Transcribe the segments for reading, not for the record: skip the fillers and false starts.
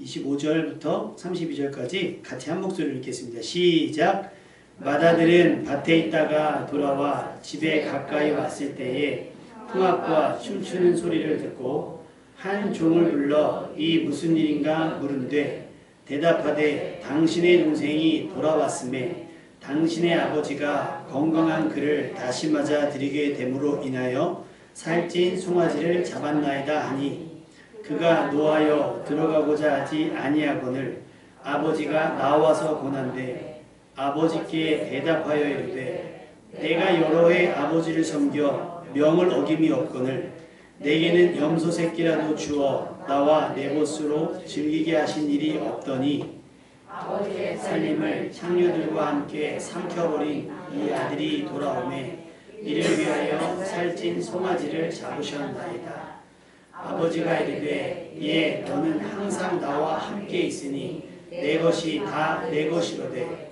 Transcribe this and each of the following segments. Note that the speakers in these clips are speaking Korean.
25절부터 32절까지 같이 한 목소리로 읽겠습니다. 시작! 맏아들은 밭에 있다가 돌아와 집에 가까이 왔을 때에 풍악과 춤추는 소리를 듣고 한 종을 불러 이 무슨 일인가 물은데 대답하되 당신의 동생이 돌아왔음에 당신의 아버지가 건강한 그를 다시 맞아 드리게 됨으로 인하여 살찐 송아지를 잡았나이다 하니 그가 노하여 들어가고자 하지 아니하거늘 아버지가 나와서 고난데 아버지께 대답하여 이르되 내가 여러 해 아버지를 섬겨 명을 어김이 없거늘 내게는 염소 새끼라도 주어 나와 내 것으로 즐기게 하신 일이 없더니 아버지의 살림을 창녀들과 함께 삼켜버린 이 아들이 돌아오매 이를 위하여 살찐 송아지를 잡으셨나이다. 아버지가 이르되 예 너는 항상 나와 함께 있으니 내 것이 다 내 것이로되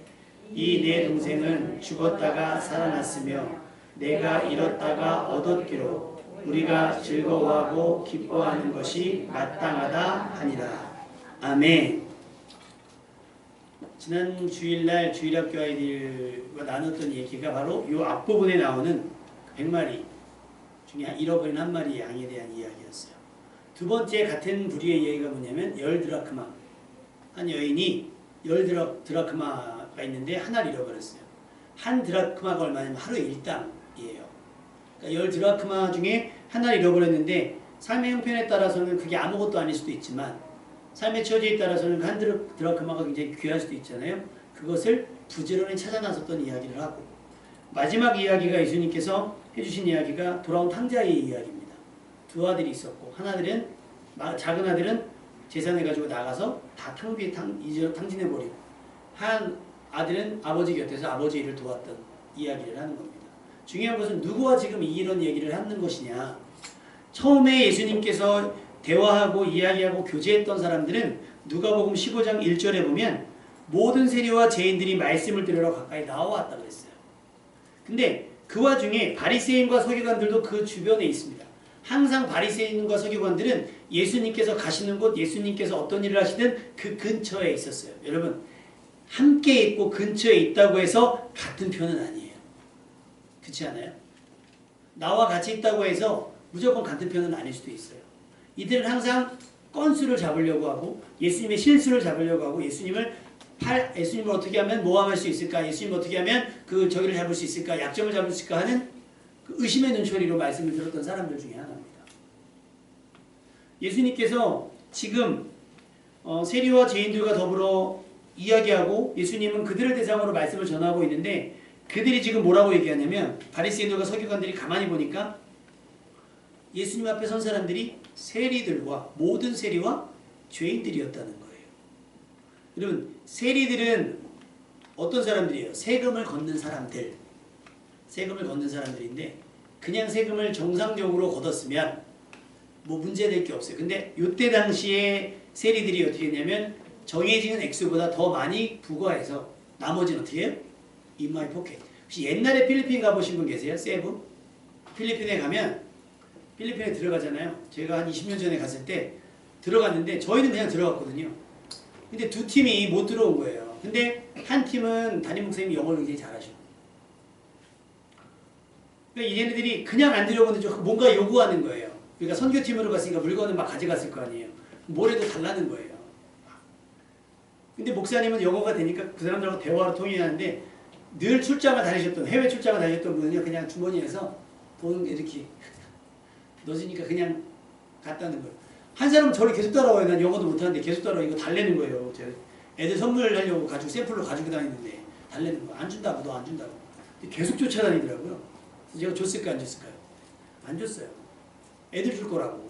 이 내 동생은 죽었다가 살아났으며 내가 잃었다가 얻었기로 우리가 즐거워하고 기뻐하는 것이 마땅하다 하니라. 아멘. 지난 주일날 주일학교 아이들과 나눴던 얘기가 바로 이 앞부분에 나오는 100마리 중에 잃어버린 한 마리 양에 대한 이야기였어요. 두 번째 같은 부류의 이야기가 뭐냐면 10드라크마. 한 여인이 10드라크마가 있는데 하나를 잃어버렸어요. 한 드라크마가 얼마냐면 하루에 1당이에요. 그러니까 10드라크마 중에 하나를 잃어버렸는데 삶의 형편에 따라서는 그게 아무것도 아닐 수도 있지만 삶의 처지에 따라서는 한 드라크마가 굉장히 귀할 수도 있잖아요. 그것을 부지런히 찾아 나섰던 이야기를 하고 마지막 이야기가 예수님께서 해주신 이야기가 돌아온 탕자의 이야기입니다. 두 아들이 있었고 작은 아들은 재산을 가지고 나가서 다 탕진해버리고 한 아들은 아버지 곁에서 아버지 일을 도왔던 이야기를 하는 겁니다. 중요한 것은 누구와 지금 이런 얘기를 하는 것이냐. 처음에 예수님께서 대화하고 이야기하고 교제했던 사람들은 누가복음 15장 1절에 보면 모든 세리와 죄인들이 말씀을 들으러 가까이 나와왔다 그랬어요. 근데 그 와중에 바리새인과 서기관들도 그 주변에 있습니다. 항상 바리새인과 서기관들은 예수님께서 가시는 곳, 예수님께서 어떤 일을 하시든 그 근처에 있었어요. 여러분, 함께 있고 근처에 있다고 해서 같은 편은 아니에요. 그렇지 않아요? 나와 같이 있다고 해서 무조건 같은 편은 아닐 수도 있어요. 이들은 항상 건수를 잡으려고 하고 예수님의 실수를 잡으려고 하고 예수님을 어떻게 하면 모함할 수 있을까? 예수님을 어떻게 하면 저기를 잡을 수 있을까? 약점을 잡을 수 있을까? 하는 그 의심의 눈초리로 말씀을 들었던 사람들 중에 하나입니다. 예수님께서 지금 세리와 죄인들과 더불어 이야기하고 예수님은 그들을 대상으로 말씀을 전하고 있는데 그들이 지금 뭐라고 얘기하냐면 바리새인들과 서기관들이 가만히 보니까 예수님 앞에 선 사람들이 세리들과 모든 세리와 죄인들이었다는 거예요. 여러분, 세리들은 어떤 사람들이에요? 세금을 걷는 사람들. 세금을 걷는 사람들인데 그냥 세금을 정상적으로 걷었으면 뭐 문제될 게 없어요. 근데 이때 당시에 세리들이 어떻게 했냐면 정해진 액수보다 더 많이 부과해서 나머지는 어떻게 해요? In my pocket. 혹시 옛날에 필리핀 가보신 분 계세요? 세부? 필리핀에 가면 필리핀에 들어가잖아요. 제가 한 20년 전에 갔을 때 들어갔는데 저희는 그냥 들어갔거든요. 근데 두 팀이 못 들어온 거예요. 근데 한 팀은 담임 목사님이 영어를 굉장히 잘하시고 그러니까 얘네들이 그냥 안 들어오는데 뭔가 요구하는 거예요. 그러니까 선교팀으로 갔으니까 물건을 막 가져갔을 거 아니에요. 뭐래도 달라는 거예요. 근데 목사님은 영어가 되니까 그 사람들하고 대화로 통일하는데 늘 출장을 다니셨던 해외 출장을 다니셨던 분은요 그냥 주머니에서 돈 이렇게 넣어주니까 그냥 갔다는 거예요. 한 사람은 저를 계속 따라와요. 난 영어도 못하는데 계속 따라와. 이거 달래는 거예요. 제가 애들 선물하려고 샘플로 가지고 다니는데 달래는 거예요. 안 준다고 너 안 준다고. 계속 쫓아다니더라고요. 제가 줬을까 안 줬을까요? 안 줬어요. 애들 줄 거라고.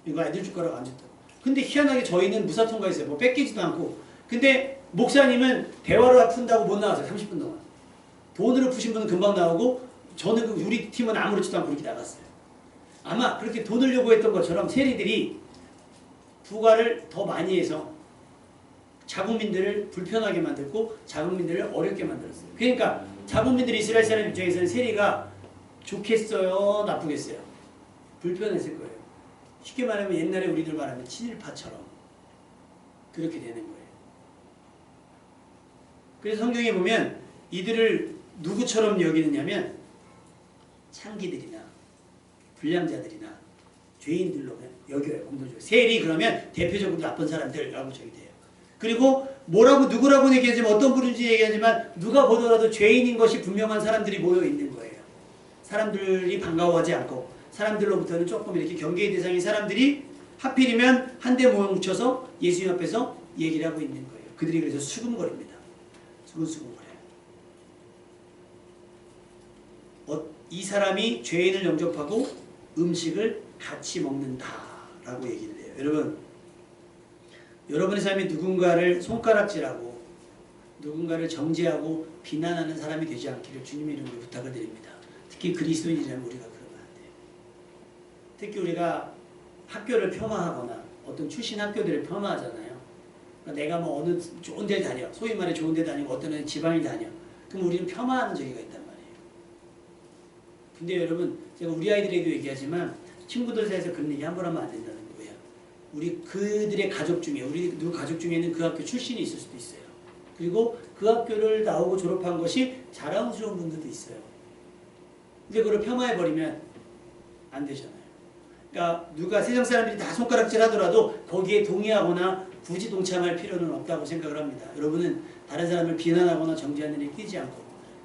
이거 애들 줄 거라고 안 줬다고. 근데 희한하게 저희는 무사 통과했어요. 뭐 뺏기지도 않고. 근데 목사님은 대화를 푼다고 못 나왔어요. 30분 동안. 돈으로 푸신 분은 금방 나오고 저는 우리 팀은 아무렇지도 않고 그렇게 나갔어요. 아마 그렇게 돈을 요구했던 것처럼 세리들이 부과를 더 많이 해서 자국민들을 불편하게 만들고 자국민들을 어렵게 만들었어요. 그러니까 자국민들이 이스라엘 사람 입장에서는 세리가 좋겠어요? 나쁘겠어요? 불편했을 거예요. 쉽게 말하면 옛날에 우리들 말하면 친일파처럼. 그렇게 되는 거예요. 그래서 성경에 보면 이들을 누구처럼 여기느냐면 창기들이나 불량자들이나 죄인들로 여겨요. 공동적으로. 세리 그러면 대표적으로 나쁜 사람들라고 저기 돼요. 그리고 뭐라고 누구라고 얘기하지만 어떤 분인지 얘기하지만 누가 보더라도 죄인인 것이 분명한 사람들이 모여 있는 거예요. 사람들이 반가워하지 않고 사람들로부터는 조금 이렇게 경계의 대상인 사람들이 하필이면 한데 모여 뭉쳐서 예수님 앞에서 얘기를 하고 있는 거예요. 그들이 그래서 수군거립니다. 수근수근거려요. 이 사람이 죄인을 영접하고 음식을 같이 먹는다라고 얘기를 해요. 여러분의 삶이 누군가를 손가락질하고 누군가를 정죄하고 비난하는 사람이 되지 않기를 주님의 이름으로 부탁을 드립니다. 특히 그리스도인이라면 우리가 그러면 안 돼요. 특히 우리가 학교를 폄하하거나 어떤 출신 학교들을 폄하하잖아요. 그러니까 내가 뭐 어느 좋은 데 다녀, 소위 말해 좋은 데 다니고 어떤 애는 지방에 다녀. 그럼 우리는 폄하하는 저기가 있단 말이에요. 근데 여러분 제가 우리 아이들에게도 얘기하지만 친구들 사이에서 그런 얘기 함부로 하면 안 된다는 거예요. 우리 그들의 가족 중에 우리 누구 가족 중에는 그 학교 출신이 있을 수도 있어요. 그리고 그 학교를 나오고 졸업한 것이 자랑스러운 분들도 있어요. 근데 그걸 폄하해버리면 안 되잖아요. 그러니까 누가 세상 사람들이 다 손가락질 하더라도 거기에 동의하거나 굳이 동참할 필요는 없다고 생각을 합니다. 여러분은 다른 사람을 비난하거나 정죄하는 일에 끼지 않고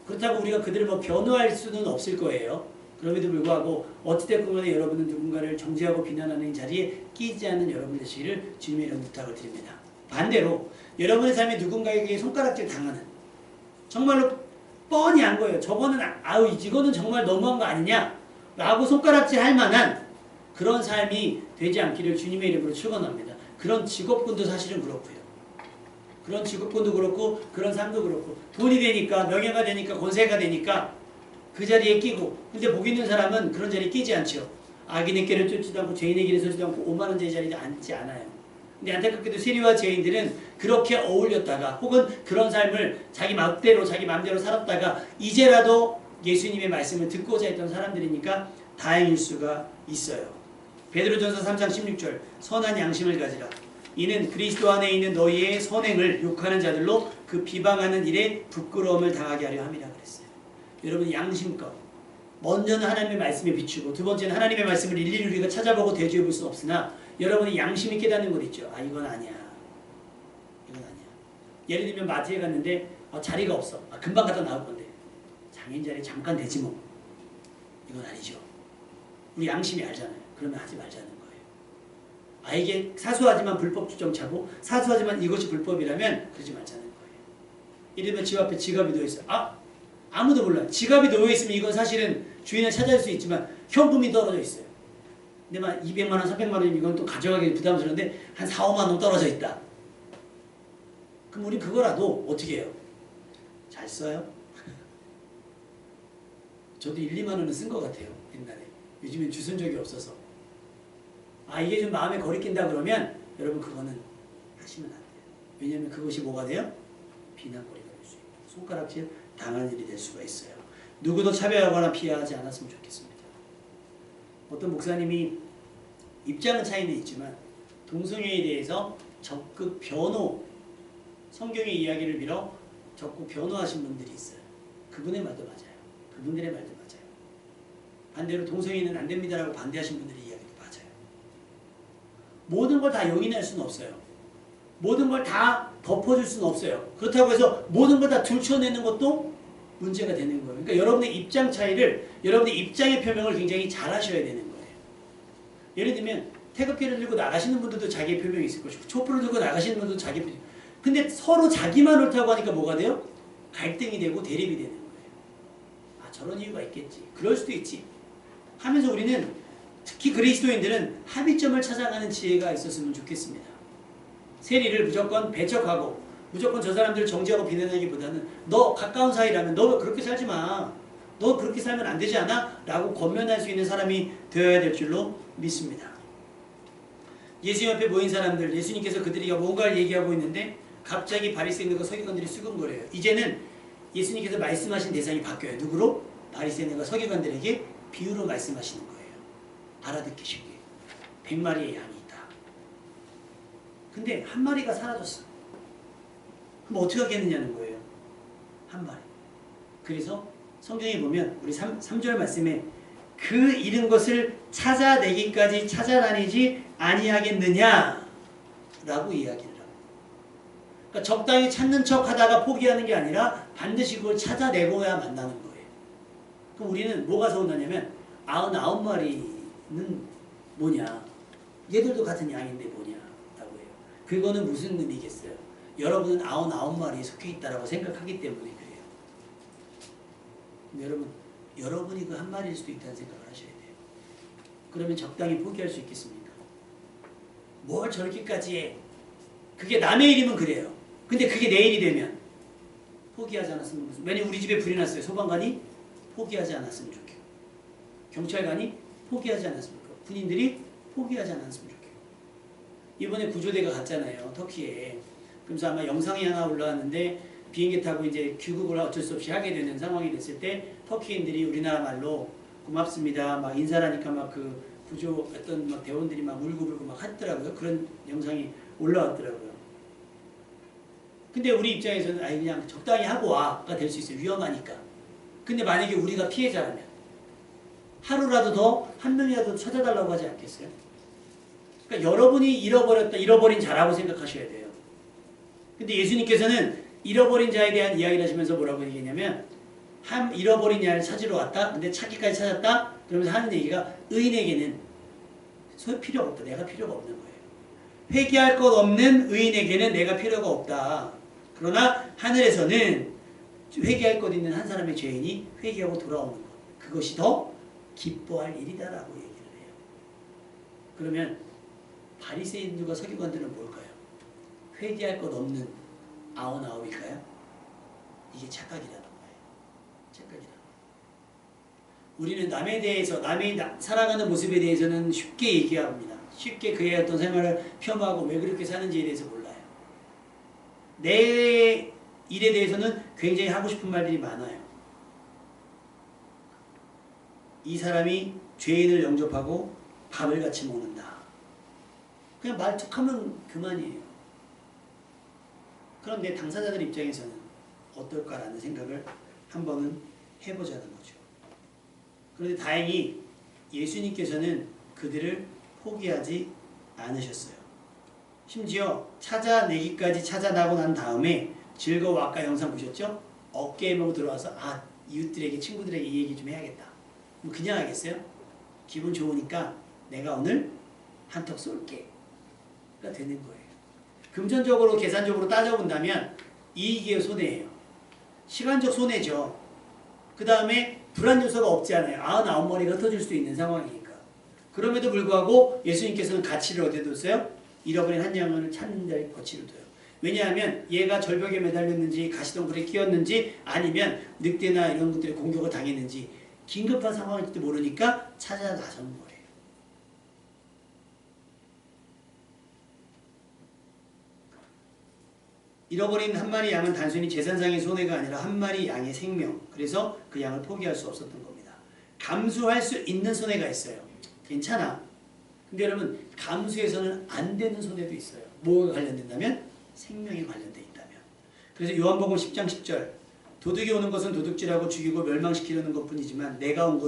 그렇다고 우리가 그들을 뭐 변호할 수는 없을 거예요. 그럼에도 불구하고 어찌됐건 간에 여러분은 누군가를 정죄하고 비난하는 자리에 끼지 않는 여러분 되시기를 주님의 이름 부탁을 드립니다. 반대로 여러분의 삶에 누군가에게 손가락질 당하는 정말로 뻔히 안 거예요. 저거는 아우 이거는 정말 너무한 거 아니냐 라고 손가락질 할 만한 그런 삶이 되지 않기를 주님의 이름으로 축원합니다. 그런 직업군도 사실은 그렇고요. 그런 직업군도 그렇고 그런 삶도 그렇고 돈이 되니까 명예가 되니까 권세가 되니까 그 자리에 끼고 근데 복 있는 사람은 그런 자리에 끼지 않죠. 악인의 길을 쫓지도 않고 죄인의 길에 서지도 않고 오만한 자리에 앉지 않아요. 근데 안타깝게도 세리와 죄인들은 그렇게 어울렸다가 혹은 그런 삶을 자기 맘대로 자기 맘대로 살았다가 이제라도 예수님의 말씀을 듣고자 했던 사람들이니까 다행일 수가 있어요. 베드로전서 3장 16절 선한 양심을 가지라. 이는 그리스도 안에 있는 너희의 선행을 욕하는 자들로 그 비방하는 일에 부끄러움을 당하게 하려 함이라 그랬어요. 여러분 양심껏 먼저는 하나님의 말씀에 비추고 두 번째는 하나님의 말씀을 일일이 우리가 찾아보고 대조해 볼 수는 없으나 여러분이 양심이 깨닫는 것 있죠. 아 이건 아니야. 이건 아니야. 예를 들면 마트에 갔는데 자리가 없어. 금방 갖다 나올 건데 장인 자리 잠깐 되지 뭐. 이건 아니죠. 우리 양심이 알잖아요. 그러면 하지 말자는 거예요. 이게 사소하지만 불법 주정차고 사소하지만 이것이 불법이라면 그러지 말자는 거예요. 예를 들면 집 앞에 지갑이 놓여있어요. 아무도 몰라요. 지갑이 놓여있으면 이건 사실은 주인을 찾아올 수 있지만 현금이 떨어져 있어요. 근데 막 200만 원, 300만 원이면 이건 또 가져가기 부담스러운데 한 4, 5만 원 떨어져 있다. 그럼 우리 그거라도 어떻게 해요? 잘 써요? 저도 1, 2만 원은 쓴 것 같아요. 옛날에. 요즘엔 주선 적이 없어서. 이게 좀 마음에 거리낀다 그러면 여러분 그거는 하시면 안 돼요. 왜냐하면 그것이 뭐가 돼요? 비난거리가 될 수 있고 손가락질 당할 일이 될 수가 있어요. 누구도 차별하거나 비하하지 않았으면 좋겠습니다. 어떤 목사님이 입장은 차이는 있지만 동성애에 대해서 적극 변호, 성경의 이야기를 빌어 적극 변호하신 분들이 있어요. 그분의 말도 맞아요. 그분들의 말도 맞아요. 반대로 동성애는 안 됩니다라고 반대하신 분들의 이야기도 맞아요. 모든 걸 다 용인할 수는 없어요. 모든 걸 다 덮어줄 수는 없어요. 그렇다고 해서 모든 걸 다 들춰내는 것도 문제가 되는 거예요. 그러니까 여러분의 입장 차이를, 여러분의 입장의 표명을 굉장히 잘 하셔야 되는 거예요. 예를 들면 태극기를 들고 나가시는 분들도 자기의 표명이 있을 것이고 촛불을 들고 나가시는 분들도 자기의 표명. 근데 서로 자기만 옳다고 하니까 뭐가 돼요? 갈등이 되고 대립이 되는 거예요. 저런 이유가 있겠지. 그럴 수도 있지. 하면서 우리는 특히 그리스도인들은 합의점을 찾아가는 지혜가 있었으면 좋겠습니다. 세리를 무조건 배척하고 무조건 저 사람들을 정죄하고 비난하기보다는 너 가까운 사이라면 너 그렇게 살지 마. 너 그렇게 살면 안 되지 않아? 라고 권면할 수 있는 사람이 되어야 될 줄로 믿습니다. 예수님 앞에 모인 사람들, 예수님께서 그들이가 뭔가를 얘기하고 있는데 갑자기 바리새인들과 서기관들이 수근거려요. 이제는 예수님께서 말씀하신 대상이 바뀌어요. 누구로? 바리새인들과 서기관들에게 비유로 말씀하시는 거예요. 알아듣기 쉽게. 100마리의 양이 있다. 근데 한 마리가 사라졌어. 그럼 어떻게 하겠느냐는 거예요. 한 마리. 그래서 성경에 보면 우리 3절 말씀에 그 잃은 것을 찾아내기까지 찾아다니지 아니하겠느냐 라고 이야기를 합니다. 그러니까 적당히 찾는 척 하다가 포기하는 게 아니라 반드시 그걸 찾아내고야 만나는 거예요. 그럼 우리는 뭐가 서운하냐면 99마리는 뭐냐, 얘들도 같은 양인데 뭐냐 라고 해요. 그거는 무슨 의미겠어요? 여러분은 99마리에 속해 있다고 생각하기 때문에 그래요. 여러분, 여러분이 그 한 마리일 수도 있다는 생각을 하셔야 돼요. 그러면 적당히 포기할 수 있겠습니까? 뭘 저렇게까지 해? 그게 남의 일이면 그래요. 근데 그게 내 일이 되면 포기하지 않았으면 무슨, 만약 우리 집에 불이 났어요. 소방관이 포기하지 않았으면 좋겠고, 경찰관이 포기하지 않았으면 좋겠고, 군인들이 포기하지 않았으면 좋겠고. 이번에 구조대가 갔잖아요, 터키에. 그래서 아마 영상이 하나 올라왔는데, 비행기 타고 이제 귀국을 어쩔 수 없이 하게 되는 상황이 됐을 때 터키인들이 우리나라 말로 고맙습니다 막 인사를 하니까 막 그 구조 어떤 막 대원들이 막 울고불고 막 하더라고요. 그런 영상이 올라왔더라고요. 근데 우리 입장에서는 아예 그냥 적당히 하고 와가 될 수 있어요. 위험하니까. 근데 만약에 우리가 피해자라면 하루라도 더 한 명이라도 찾아달라고 하지 않겠어요? 그러니까 여러분이 잃어버린 자라고 생각하셔야 돼요. 근데 예수님께서는 잃어버린 자에 대한 이야기를 하시면서 뭐라고 얘기했냐면, 잃어버린 자를 찾으러 왔다. 근데 찾기까지 찾았다. 그러면서 하는 얘기가 의인에게는 필요가 없다. 내가 필요가 없는 거예요. 회개할 것 없는 의인에게는 내가 필요가 없다. 그러나 하늘에서는 회개할 것 있는 한 사람의 죄인이 회개하고 돌아오는 것, 그것이 더 기뻐할 일이다라고 얘기를 해요. 그러면 바리새인들과 서기관들은 뭘까요? 회개할 것 없는 99일까요? 이게 착각이라는 거예요. 착각이라는 거예요. 우리는 남에 대해서, 남이 살아가는 모습에 대해서는 쉽게 얘기합니다. 쉽게 그의 어떤 생활을 폄하하고 왜 그렇게 사는지에 대해서 몰라요. 내 일에 대해서는 굉장히 하고 싶은 말들이 많아요. 이 사람이 죄인을 영접하고 밥을 같이 먹는다. 그냥 말툭하면 그만이에요. 그런데 당사자들 입장에서는 어떨까라는 생각을 한번은 해보자는 거죠. 그런데 다행히 예수님께서는 그들을 포기하지 않으셨어요. 심지어 찾아내기까지 찾아나고 난 다음에 즐거워, 아까 영상 보셨죠? 어깨에 메고 들어와서 이웃들에게, 친구들에게 이 얘기 좀 해야겠다. 그냥 하겠어요? 기분 좋으니까 내가 오늘 한턱 쏠게 가 되는 거예요. 금전적으로, 계산적으로 따져본다면 이익이에요, 손해예요? 시간적 손해죠. 그 다음에 불안 요소가 없지 않아요. 99마리가 흩어질 수 있는 상황이니까. 그럼에도 불구하고 예수님께서는 가치를 어디에 뒀어요? 잃어버린 한 양을 찾는 데에 가치를 둬요. 왜냐하면 얘가 절벽에 매달렸는지 가시덩굴에 끼었는지 아니면 늑대나 이런 것들의 공격을 당했는지 긴급한 상황일지도 모르니까 찾아 나서는 거예요. 잃어버린 한 마리 양은 단순히 재산상의 손해가 아니라 한 마리 양의 생명, 그래서 그 양을 포기할 수 없었던 겁니다. 감수할 수 있는 손해가 있어요. 괜찮아. 근데 여러분, 감수해서는 안 되는 손해도 있어요. 뭐가 관련된다면? 생명이 관련돼 있다면. 그래서 요한복음 10장 10절, 도둑이 오는 것은 도둑질하고 죽이고 멸망시키려는 것뿐이지만 내가 온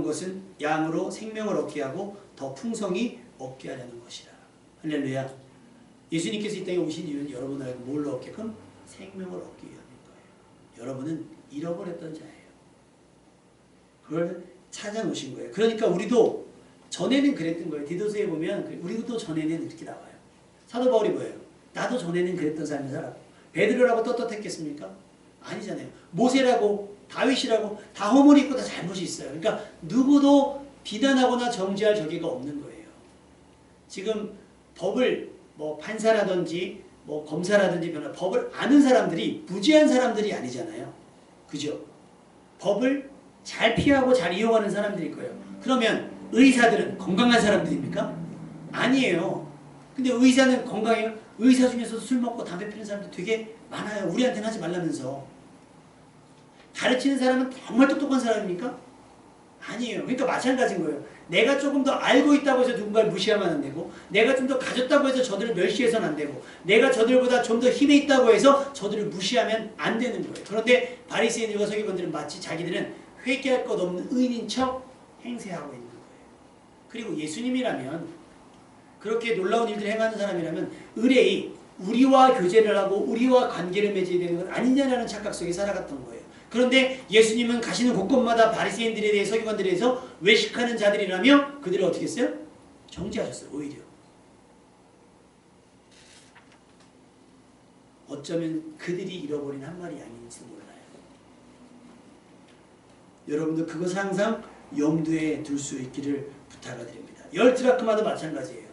것은 양으로 생명을 얻게 하고 더 풍성히 얻게 하려는 것이라. 할렐루야. 예수님께서 이 땅에 오신 이유는 여러분을 알고 뭘 얻게끔? 생명을 얻기 위함인 거예요. 여러분은 잃어버렸던 자예요. 그걸 찾아놓으신 거예요. 그러니까 우리도 전에는 그랬던 거예요. 디도서에 보면 우리도 전에는 이렇게 나와요. 사도 바울이 뭐예요? 나도 전에는 그랬던 삶을 살았고. 베드로라고 떳떳했겠습니까? 아니잖아요. 모세라고 다윗이라고 다 허물이 있고 다 잘못이 있어요. 그러니까 누구도 비난하거나 정죄할 저기가 없는 거예요. 지금 법을 판사라든지 검사라든지 법을 아는 사람들이 무지한 사람들이 아니잖아요. 그죠? 법을 잘 피하고 잘 이용하는 사람들일 거예요. 그러면 의사들은 건강한 사람들입니까? 아니에요. 근데 의사는 건강해요? 의사 중에서도 술 먹고 담배 피우는 사람들 되게 많아요. 우리한테는 하지 말라면서. 가르치는 사람은 정말 똑똑한 사람입니까? 아니에요. 그러니까 마찬가지인 거예요. 내가 조금 더 알고 있다고 해서 누군가를 무시하면 안 되고 내가 좀 더 가졌다고 해서 저들을 멸시해서는 안 되고 내가 저들보다 좀 더 힘이 있다고 해서 저들을 무시하면 안 되는 거예요. 그런데 바리새인들과 서기관들은 마치 자기들은 회개할 것 없는 의인인 척 행세하고 있는 거예요. 그리고 예수님이라면 그렇게 놀라운 일들을 행하는 사람이라면 의뢰이 우리와 교제를 하고 우리와 관계를 맺어야 되는 것 아니냐라는 착각 속에 살아갔던 거예요. 그런데 예수님은 가시는 곳곳마다 바리새인들에 대해 서기관들에 대해서 외식하는 자들이라며 그들을 어떻게 했어요? 정죄하셨어요. 오히려. 어쩌면 그들이 잃어버린 한 마리 양인지도 몰라요. 여러분도 그것을 항상 염두에 둘 수 있기를 부탁을 드립니다. 10드라크마도 마찬가지예요.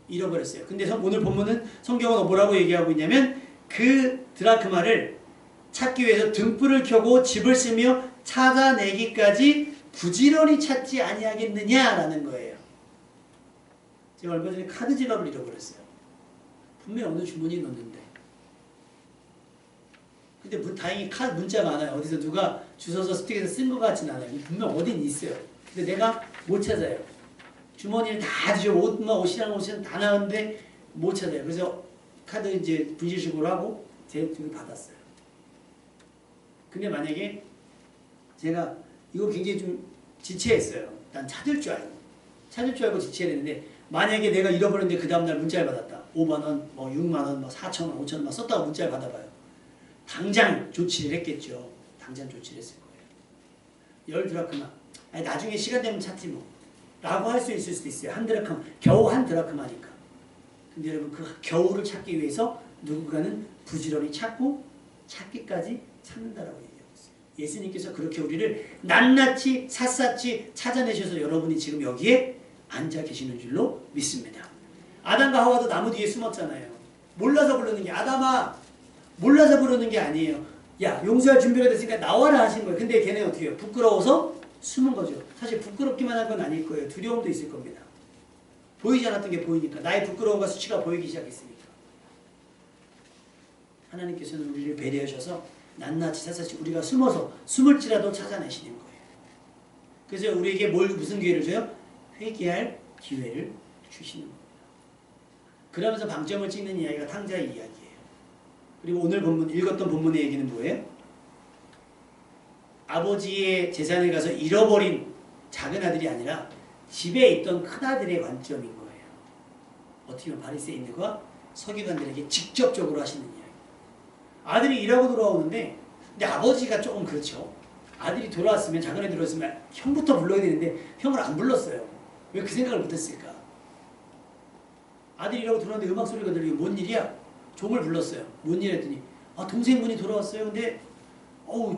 잃어버렸어요. 근데 오늘 본문은 성경은 뭐라고 얘기하고 있냐면 그 드라크마를 찾기 위해서 등불을 켜고 집을 쓰며 찾아내기까지 부지런히 찾지 아니하겠느냐라는 거예요. 제가 얼마 전에 카드 지갑을 잃어버렸어요. 분명히 어느 주머니에 넣었는데 근데 다행히 카드 문자 많아요. 어디서 누가 주워서 스틱에서 쓴 것 같진 않아요. 분명 어딘 있어요. 근데 내가 못 찾아요. 주머니를 다 뒤져 옷이랑 다 나왔는데 못 찾아요. 그래서 카드 이제 분실신고를 하고 제 돈을 받았어요. 근데 만약에 제가 이거 굉장히 좀 지체했어요. 난 찾을 줄 알고 지체했는데 만약에 내가 잃어버렸는데 그 다음날 문자를 받았다. 5만원, 뭐 6만원, 뭐 4천원, 5천원 썼다고 문자를 받아봐요. 당장 조치를 했겠죠. 당장 조치를 했을 거예요. 10드라크마. 아니 나중에 시간 되면 찾지 뭐. 라고 할 수 있을 수도 있어요. 한 드라크마. 겨우 한 드라크마니까. 근데 여러분 그 겨우를 찾기 위해서 누군가는 부지런히 찾고 찾기까지 찾는다라고 얘기하고 있어요. 예수님께서 그렇게 우리를 낱낱이 샅샅이 찾아내셔서 여러분이 지금 여기에 앉아 계시는 줄로 믿습니다. 아담과 하와도 나무 뒤에 숨었잖아요. 몰라서 부르는 게 아담아 몰라서 부르는 게 아니에요. 야 용서할 준비가 됐으니까 나와라 하신 거예요. 근데 걔네 어떻게 해요? 부끄러워서 숨은 거죠. 사실 부끄럽기만 한 건 아닐 거예요. 두려움도 있을 겁니다. 보이지 않았던 게 보이니까 나의 부끄러움과 수치가 보이기 시작했으니까 하나님께서는 우리를 배려하셔서 낱낱이 샅샅이 우리가 숨어서 숨을지라도 찾아내시는 거예요. 그래서 우리에게 무슨 기회를 줘요? 회개할 기회를 주시는 겁니다. 그러면서 방점을 찍는 이야기가 탕자의 이야기예요. 그리고 오늘 본문 읽었던 본문의 얘기는 뭐예요? 아버지의 재산을 가서 잃어버린 작은 아들이 아니라 집에 있던 큰 아들의 관점인 거예요. 어떻게 보면 바리새인들과 서기관들에게 직접적으로 하시는 이야기. 아들이 일하고 돌아오는데 근데 아버지가 조금 그렇죠. 아들이 돌아왔으면 작은 애들이 돌아왔으면 형부터 불러야 되는데 형을 안 불렀어요. 왜 그 생각을 못했을까? 아들이 일하고 돌아왔는데 음악 소리가 들리고 뭔 일이야? 종을 불렀어요. 뭔 일 했더니 아 동생분이 돌아왔어요. 근데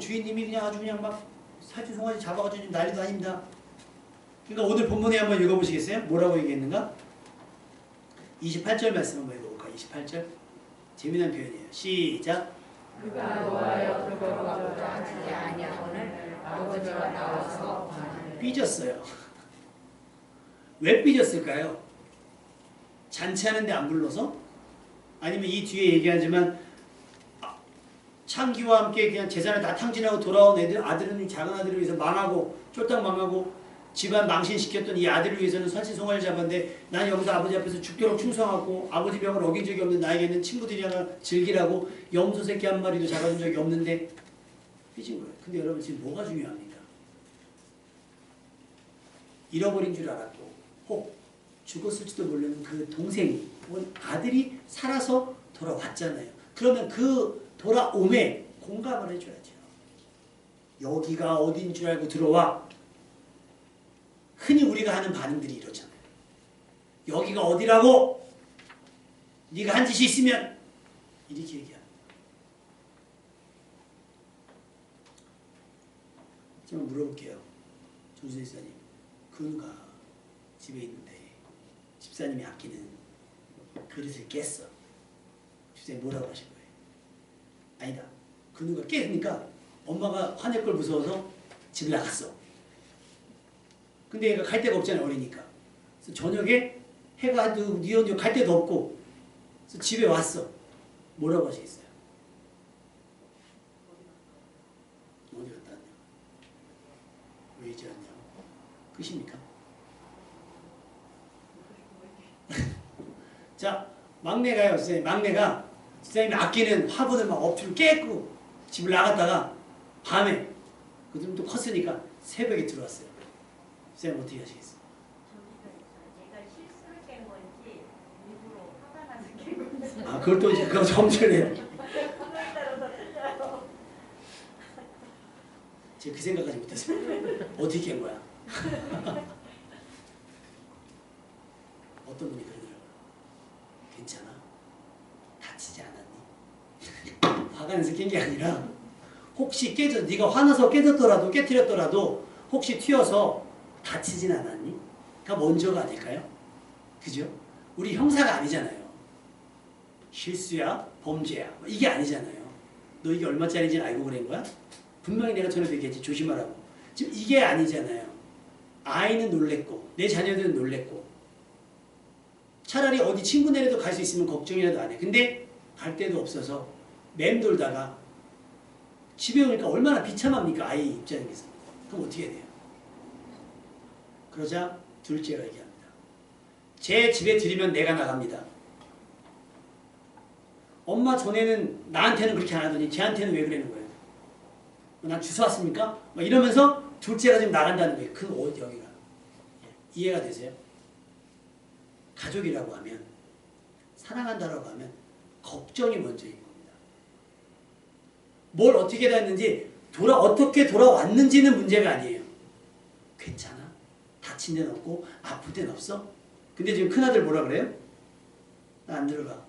주인님이 그냥 아주 그냥 막 살찌송아지 잡아가지고 지금 난리도 아닙니다. 그러니까 오늘 본문에 한번 읽어보시겠어요? 뭐라고 얘기했는가? 28절 말씀 한번 읽어볼까요? 28절 재미난 표현이에요. 시작. 그가 노하여 들어가고자 하지 아니하거늘 아버지가 나와서 삐졌어요. 왜 삐졌을까요? 잔치하는데 안 불러서? 아니면 이 뒤에 얘기하지만 창기와 함께 그냥 재산을 다 탕진하고 돌아온 아들은 작은 아들을 위해서 망하고 쫄딱 망하고 집안 망신시켰던 이 아들을 위해서는 설치송아지를 잡았는데 난 여기서 아버지 앞에서 죽도록 충성하고 아버지 병을 어긴 적이 없는 나에게는 친구들이랑 즐기라고 염소 새끼 한 마리도 잡아준 적이 없는데 삐진 거예요. 근데 여러분 지금 뭐가 중요합니까? 잃어버린 줄 알았고 혹 죽었을지도 모르는 그 동생이 혹은 아들이 살아서 돌아왔잖아요. 그러면 그 돌아옴에 공감을 해줘야죠. 여기가 어딘 줄 알고 들어와. 흔히 우리가 하는 반응들이 이러잖아요. 여기가 어디라고? 네가 한 짓이 있으면 이렇게 얘기합니다. 좀 물어볼게요. 정순희 집사님. 근우가 집에 있는데 집사님이 아끼는 그릇을 깼어. 집사님이 뭐라고 하신 거예요? 아니다. 근우가 깨니까 엄마가 화낼 걸 무서워서 집을 나갔어. 근데 얘가 갈 데가 없잖아요. 어리니까. 그래서 저녁에 해가 뉘어뉘어 갈 데도 없고 그래서 집에 왔어. 뭐라고 하시겠어요? 어디 갔다 왔냐? 왜 이제 왔냐? 끝입니까? 자, 막내가요, 선생님. 막내가 선생님이 아끼는 화분을 막 엎드려 깨고 집을 나갔다가 밤에 그좀 또 컸으니까 새벽에 들어왔어요. 선생님 어떻게 하시겠어요? 제가 실수를 깬 건지 일부러 화가 나서 깬 건지 아, 그걸 또 이제 그거 점점해요. 그거에 따라서 틀려요. 제가 그 생각까지 못했어요. 어떻게 깬 거야? 어떤 분이 그러더라고요. 괜찮아? 다치지 않았니? 화가 나서 깬 게 아니라 혹시 네가 화나서 깨졌더라도 깨트렸더라도 혹시 튀어서 다치진 않았니? 가 먼저가 아닐까요? 그죠? 우리 형사가 아니잖아요. 실수야? 범죄야? 이게 아니잖아요. 너 이게 얼마짜리인지 알고 그런 거야? 분명히 내가 전에도 얘기했지. 조심하라고. 지금 이게 아니잖아요. 아이는 놀랬고 내 자녀들은 놀랬고 차라리 어디 친구네라도 갈 수 있으면 걱정이라도 안 해. 근데 갈 데도 없어서 맴돌다가 집에 오니까 얼마나 비참합니까? 아이 입장에서. 그럼 어떻게 해야 돼요? 그러자 둘째가 얘기합니다. 제 집에 들이면 내가 나갑니다. 엄마 전에는 나한테는 그렇게 안 하더니 쟤한테는 왜 그러는 거예요? 난 주워 왔습니까? 막 이러면서 둘째가 지금 나간다는 거예요. 그 어디 여기가. 이해가 되세요? 가족이라고 하면 사랑한다라고 하면 걱정이 먼저인 겁니다. 뭘 어떻게 했는지 어떻게 돌아왔는지는 문제가 아니에요. 괜찮아? 다친 데는 없고 아플 데는 없어? 근데 지금 큰아들 뭐라 그래요? 나 안 들어가.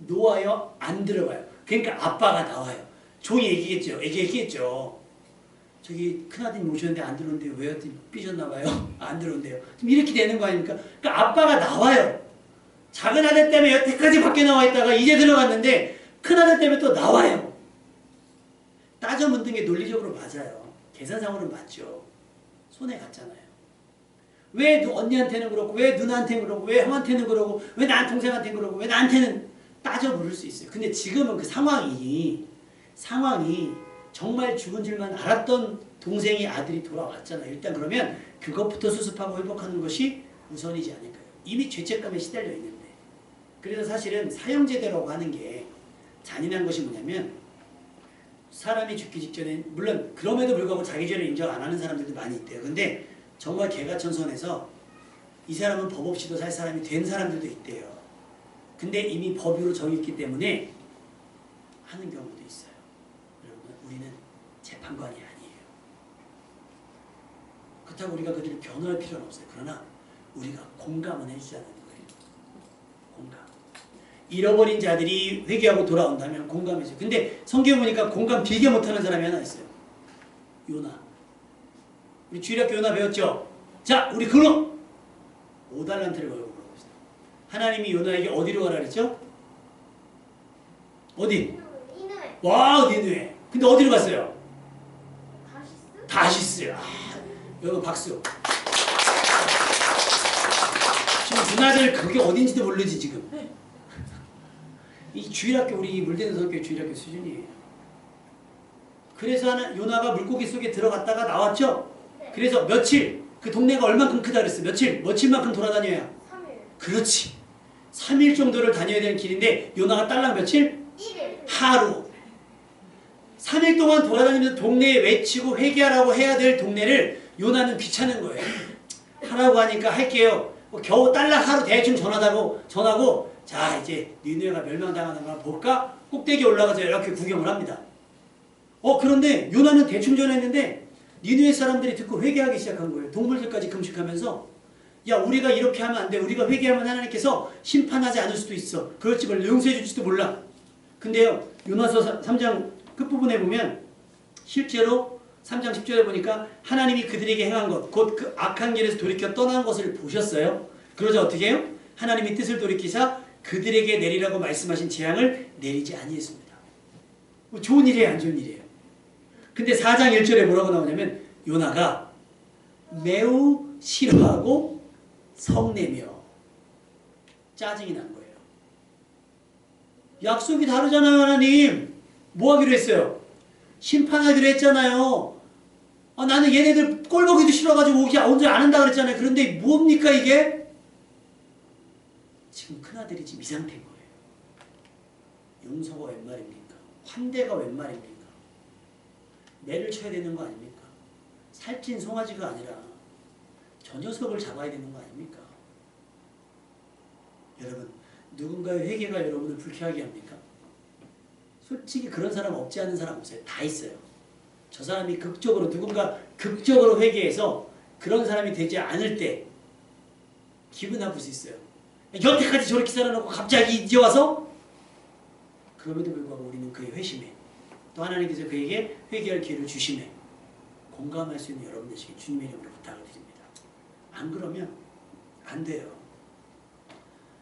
놓아요? 안 들어가요. 그러니까 아빠가 나와요. 종이 얘기했죠. 저기 큰아들이 오셨는데 안 들어온대요. 왜요? 삐졌나봐요. 안 들어온대요. 좀 이렇게 되는 거 아닙니까? 그러니까 아빠가 나와요. 작은 아들 때문에 여태까지 밖에 나와 있다가 이제 들어갔는데 큰 아들 때문에 또 나와요. 따져 묻는 게 논리적으로 맞아요. 계산상으로는 맞죠. 손해 갔잖아요. 왜 언니한테는 그렇고 왜 누나한테는 그러고 왜 형한테는 그러고 왜 난 동생한테는 그러고 왜 나한테는 따져 물을 수 있어요. 근데 지금은 그 상황이 정말 죽은 줄만 알았던 동생이 아들이 돌아왔잖아요. 일단 그러면 그것부터 수습하고 회복하는 것이 우선이지 않을까요? 이미 죄책감에 시달려 있는데. 그래서 사실은 사형제도라고 하는 게 잔인한 것이 뭐냐면 사람이 죽기 직전에 물론 그럼에도 불구하고 자기 죄를 인정 안 하는 사람들도 많이 있대요. 근데 정말 개가천선해서 이 사람은 법 없이도 살 사람이 된 사람들도 있대요. 근데 이미 법으로 정했기 때문에 하는 경우도 있어요. 여러분, 우리는 재판관이 아니에요. 그렇다고 우리가 그들을 변호할 필요는 없어요. 그러나 우리가 공감은 해주자는 거예요. 공감. 잃어버린 자들이 회개하고 돌아온다면 공감해줘요. 근데 성경 보니까 공감 되게 못하는 사람이 하나 있어요. 요나. 우리 주일학교 요나 배웠죠? 자, 우리 그럼 5달란트를 걸고 물어봅시다. 하나님이 요나에게 어디로 가라 그랬죠? 어디? 니느웨. 와우, 니느웨. 근데 어디로 갔어요? 다시스? 다시스. 아, 여러분 박수. 지금 누나들 그게 어딘지도 모르지 지금. 이 주일학교 우리 물대는 성교 주일학교 수준이에요. 그래서 요나가 물고기 속에 들어갔다가 나왔죠? 네. 그래서 며칠, 그 동네가 얼만큼 크다 그랬어? 며칠만큼 돌아다녀야? 3일. 그렇지. 3일 정도를 다녀야 되는 길인데 요나가 딸랑 며칠? 1일. 하루. 3일 동안 돌아다니면서 동네에 외치고 회개하라고 해야 될 동네를 요나는 귀찮은 거예요. 하라고 하니까 할게요. 겨우 딸랑 하루 대충 전하고 자 이제 니느웨가 멸망당하는 걸 볼까? 꼭대기에 올라가서 이렇게 구경을 합니다. 그런데 요나는 대충 전했는데 니느웨 사람들이 듣고 회개하기 시작한 거예요. 동물들까지 금식하면서 야 우리가 이렇게 하면 안 돼. 우리가 회개하면 하나님께서 심판하지 않을 수도 있어. 그럴지 몰라. 용서해 줄지도 몰라. 근데요 요나서 3장 끝부분에 보면 실제로 3장 10절에 보니까 하나님이 그들에게 행한 것 곧 그 악한 길에서 돌이켜 떠난 것을 보셨어요. 그러자 어떻게 해요? 하나님이 뜻을 돌이키사 그들에게 내리라고 말씀하신 재앙을 내리지 아니했습니다. 좋은 일이에요? 안 좋은 일이에요? 근데 4장 1절에 뭐라고 나오냐면 요나가 매우 싫어하고 성내며 짜증이 난 거예요. 약속이 다르잖아요. 하나님 뭐 하기로 했어요? 심판하기로 했잖아요. 나는 얘네들 꼴보기도 싫어가지고 오지 안 한다 그랬잖아요. 그런데 뭡니까 이게? 큰아들이 지금 이 상태인 거예요. 용서가 웬 말입니까? 환대가 웬 말입니까? 매를 쳐야 되는 거 아닙니까? 살찐 송아지가 아니라 저 녀석을 잡아야 되는 거 아닙니까? 여러분, 누군가의 회개가 여러분을 불쾌하게 합니까? 솔직히 그런 사람 없지 않은 사람 없어요. 다 있어요. 저 사람이 누군가 극적으로 회개해서 그런 사람이 되지 않을 때 기분 나쁠 수 있어요. 여태까지 저렇게 살아놓고 갑자기 이제 와서? 그럼에도 불구하고 우리는 그의 회심에, 또 하나님께서 그에게 회개할 기회를 주심에 공감할 수 있는 여러분 되시길 주님의 이름으로 부탁을 드립니다. 안 그러면 안 돼요.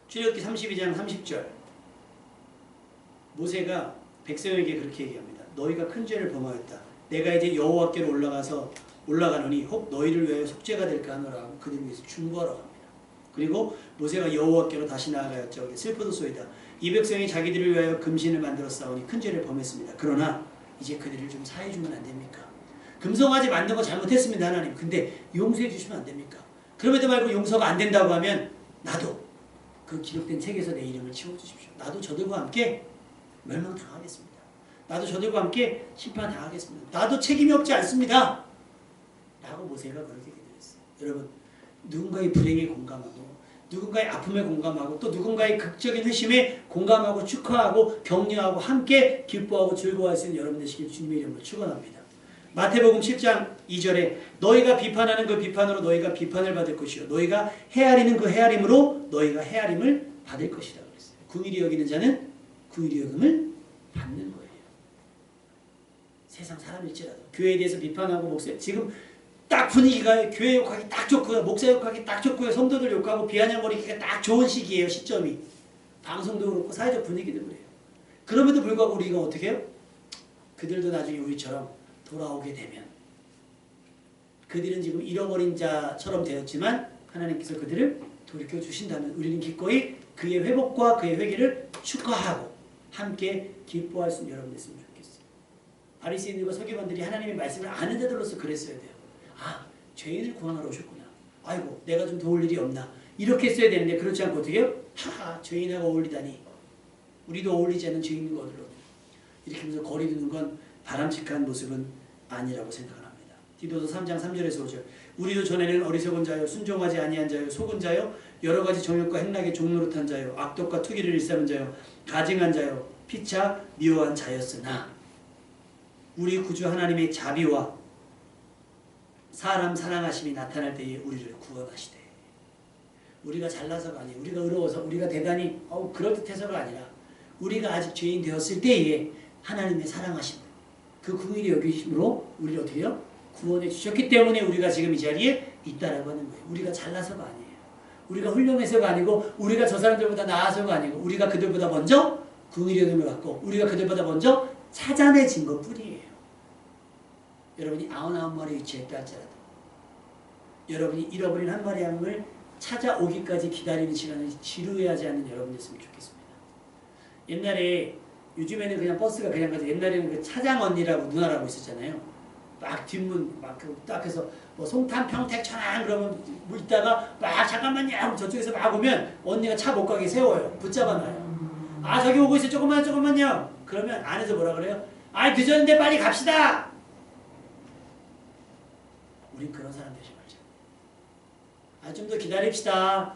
출애굽기 32장 30절, 모세가 백성에게 그렇게 얘기합니다. 너희가 큰 죄를 범하였다. 내가 이제 여호와께로 올라가노니 혹 너희를 위하여 속죄가 될까 하노라 하고 그들을 위해서 중보하러 갑니다. 그리고 모세가 여호와께로 다시 나아가였죠. 슬퍼도소이다. 이 백성이 자기들을 위하여 금신을 만들어 싸우니 큰 죄를 범했습니다. 그러나 이제 그들을 좀 사해 주면 안 됩니까? 금송아지 만든 거 잘못했습니다, 하나님. 근데 용서해 주시면 안 됩니까? 그럼에도 말고 용서가 안 된다고 하면 나도 그 기록된 책에서 내 이름을 치워주십시오. 나도 저들과 함께 멸망당하겠습니다. 나도 저들과 함께 심판당하겠습니다. 나도 책임이 없지 않습니다. 라고 모세가 그렇게 기도했어요. 여러분, 누군가의 불행에 공감하고 누군가의 아픔에 공감하고 또 누군가의 극적인 회심에 공감하고 축하하고 격려하고 함께 기뻐하고 즐거워할 수 있는 여러분 되시길 주님의 이름으로 축원합니다. 마태복음 10장 2절에 너희가 비판하는 그 비판으로 너희가 비판을 받을 것이요 너희가 헤아리는 그 헤아림으로 너희가 헤아림을 받을 것이다 그랬어요. 긍휼히 여기는 자는 긍휼히 여김을 받는 거예요. 세상 사람일지라도 교회에 대해서 비판하고 목사 지금 딱 분위기가 교회 욕하기 딱 좋고요. 목사 욕하기 딱 좋고요. 성도들 욕하고 비아냥거리기가 딱 좋은 시기예요. 시점이. 방송도 그렇고 사회적 분위기도 그래요. 그럼에도 불구하고 우리가 어떻게 해요? 그들도 나중에 우리처럼 돌아오게 되면 그들은 지금 잃어버린 자처럼 되었지만 하나님께서 그들을 돌이켜 주신다면 우리는 기꺼이 그의 회복과 그의 회개를 축하하고 함께 기뻐할 수 있는 여러분 됐으면 좋겠어요. 바리새인들과 서기관들이 하나님의 말씀을 아는 자들로서 그랬어야 돼요. 아, 죄인을 구원하러 오셨구나. 아이고, 내가 좀 도울 일이 없나. 이렇게 했어야 되는데 그렇지 않고 어떻게 해요? 하하, 죄인하고 어울리다니. 우리도 어울리지 않는 죄인과 어디로. 이렇게 하면서 거리 두는 건 바람직한 모습은 아니라고 생각을 합니다. 디도서 3장 3절에서 5절. 우리도 전에는 어리석은 자요, 순종하지 아니한 자요, 속은 자요, 여러 가지 정욕과 행락에 종노릇한 자요, 악독과 투기를 일삼은 자요, 가증한 자요, 피차 미워한 자였으나 우리 구주 하나님의 자비와 사람 사랑하심이 나타날 때에 우리를 구원하시되 우리가 잘나서가 아니에요. 우리가 의로워서 우리가 대단히 그럴듯해서가 아니라 우리가 아직 죄인 되었을 때에 하나님의 사랑하심 그 긍휼히 여기심으로 우리를 어떻게 해요? 구원해 주셨기 때문에 우리가 지금 이 자리에 있다라고 하는 거예요. 우리가 잘나서가 아니에요. 우리가 훌륭해서가 아니고 우리가 저 사람들보다 나아서가 아니고 우리가 그들보다 먼저 긍휼히 여김을 받고 우리가 그들보다 먼저 찾아내진 것뿐이에요. 여러분이 99마리 위치했다 할지라도 여러분이 잃어버린 한 마리 양을 찾아오기까지 기다리는 시간을 지루해하지 않는 여러분 됐으면 좋겠습니다. 옛날에 요즘에는 그냥 버스가 그냥 가서 옛날에는 그 차장 언니라고 누나라고 있었잖아요. 막 뒷문 막 딱 해서 뭐 송탄 평택 천안 그러면 뭐 있다가 막 잠깐만요 하고 저쪽에서 막 오면 언니가 차 못 가게 세워요. 붙잡아놔요. 아 저기 오고 있어요. 조금만요. 그러면 안에서 뭐라 그래요? 아 늦었는데 빨리 갑시다. 우린 그런 사람 되지 말자. 아 좀 더 기다립시다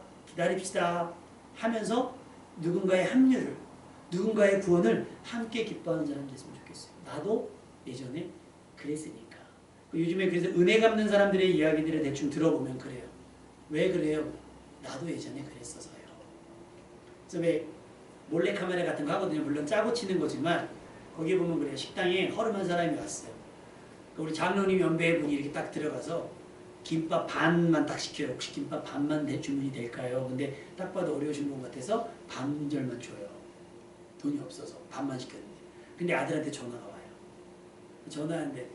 하면서 누군가의 합류를 누군가의 구원을 함께 기뻐하는 사람 됐으면 좋겠어요. 나도 예전에 그랬으니까. 요즘에 그래서 은혜 갚는 사람들의 이야기들을 대충 들어보면 그래요. 왜 그래요? 나도 예전에 그랬어서요. 그래서 왜 몰래카메라 같은 거 하거든요. 물론 짜고 치는 거지만 거기에 보면 그래요. 식당에 허름한 사람이 왔어요. 우리 장로님 연배의 분이 이렇게 딱 들어가서 김밥 반만 딱 시켜요. 혹시 김밥 반만 주문이 될까요? 근데 딱 봐도 어려우신 분 같아서 반절만 줘요. 돈이 없어서 반만 시켰는데. 근데 아들한테 전화가 와요. 전화하는데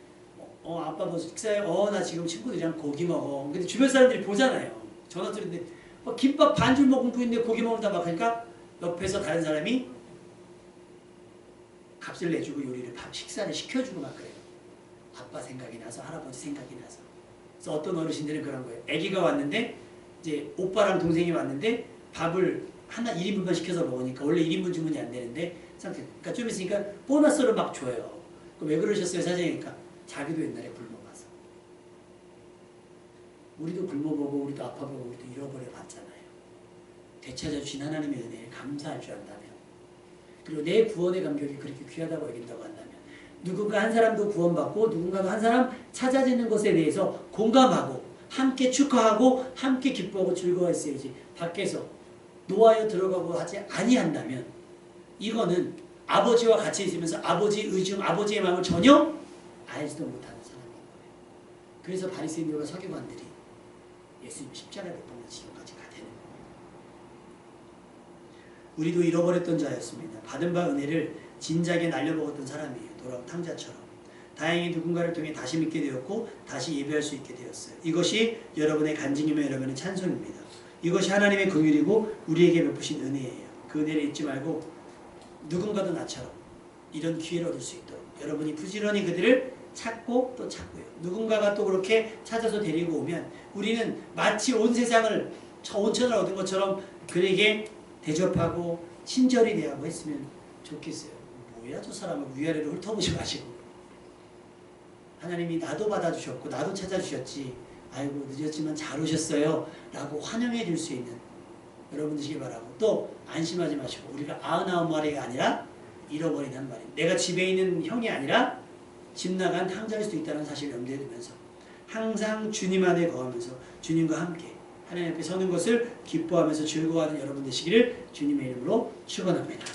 아빠 뭐 식사해? 나 지금 친구들이랑 고기 먹어. 근데 주변 사람들이 보잖아요. 전화 드는데 김밥 반줄 먹고 있는데 고기 먹는다 막 하니까 옆에서 다른 사람이 값을 내주고 요리를 식사를 시켜주고 막 그래요. 아빠 생각이 나서 할아버지 생각이 나서. 그래서 어떤 어르신들은 그런 거예요. 아기가 왔는데 이제 오빠랑 동생이 왔는데 밥을 하나 1인분만 시켜서 먹으니까 원래 1인분 주문이 안 되는데 상태. 그러니까 좀 있으니까 보너스를 막 줘요. 왜 그러셨어요 사장이니까 자기도 옛날에 굶어봐서. 우리도 굶어보고 우리도 아파보고 우리도 잃어버려 봤잖아요. 되찾아주신 하나님의 은혜에 감사할 줄 안다면, 그리고 내 구원의 감격이 그렇게 귀하다고 여긴다고 한다면, 누군가 한 사람도 구원받고 누군가도 한 사람 찾아지는 것에 대해서 공감하고 함께 축하하고 함께 기뻐하고 즐거워했어야지 밖에서 놓아여 들어가고 하지 아니한다면 이거는 아버지와 같이 있으면서 아버지 의중, 아버지의 마음을 전혀 알지도 못하는 사람인 거예요. 그래서 바리새인들과 서기관들이 예수님 십자가에 못 박는 지경까지 가되는 거예요. 우리도 잃어버렸던 자였습니다. 받은 바 은혜를 진작에 날려먹었던 사람이에요. 돌아온 탕자처럼. 다행히 누군가를 통해 다시 믿게 되었고 다시 예배할 수 있게 되었어요. 이것이 여러분의 간증이며 여러분의 찬송입니다. 이것이 하나님의 긍휼이고 우리에게 베푸신 은혜예요. 그 은혜를 잊지 말고 누군가도 나처럼 이런 기회를 얻을 수 있도록 여러분이 부지런히 그들을 찾고 또 찾고요. 누군가가 또 그렇게 찾아서 데리고 오면 우리는 마치 온 세상을 온천을 얻은 것처럼 그에게 대접하고 친절히 대하고 했으면 좋겠어요. 뭐야 저 사람을 위아래로 훑어보지 마시고 하나님이 나도 받아주셨고 나도 찾아주셨지, 아이고 늦었지만 잘 오셨어요 라고 환영해 줄 수 있는 여러분 되시길 바라고, 또 안심하지 마시고 우리가 99마리가 아니라 잃어버린 한 마리, 내가 집에 있는 형이 아니라 집 나간 탕자일 수도 있다는 사실을 염두에 두면서 항상 주님 안에 거하면서 주님과 함께 하나님 앞에 서는 것을 기뻐하면서 즐거워하는 여러분 되시기를 주님의 이름으로 축원합니다.